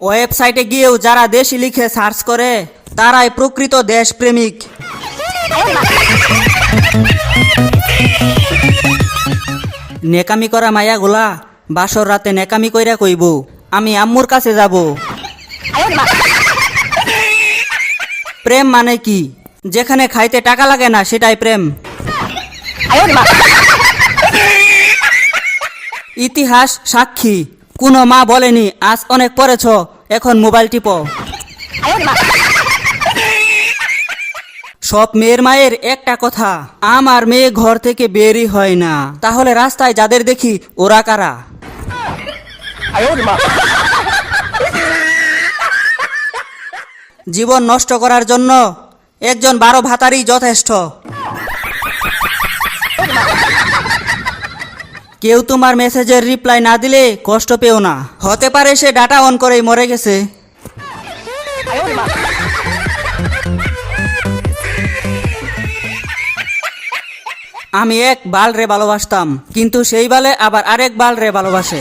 ওয়েবসাইটে গিয়েও যারা দেশি লিখে সার্চ করে তারাই প্রকৃত দেশপ্রেমিক। নেকামি করা মায়াগুলা বাসর রাতে নেকামি কইরা কইব আমি আম্মুর কাছে যাব। প্রেম মানে কি? যেখানে খাইতে টাকা লাগে না সেটাই প্রেম। ইতিহাস সাক্ষী, কোনো মা বলেনি আজ অনেক পড়েছ এখন মোবাইল টিপো। সব মেয়ের মায়ের একটা কথা, আমার মেয়ে ঘর থেকে বেরই হয় না। তাহলে রাস্তায় যাদের দেখি ওরা কারা? জীবন নষ্ট করার জন্য একজন 12 ভাতারই যথেষ্ট। কেউ তোমার মেসেজের রিপ্লাই না দিলে কষ্ট পেও না, হতে পারে সে ডাটা অন করেই মরে গেছে। আমি এক বাল রে ভালোবাসতাম, কিন্তু সেই বালে আবার আরেক বাল রে ভালোবাসে।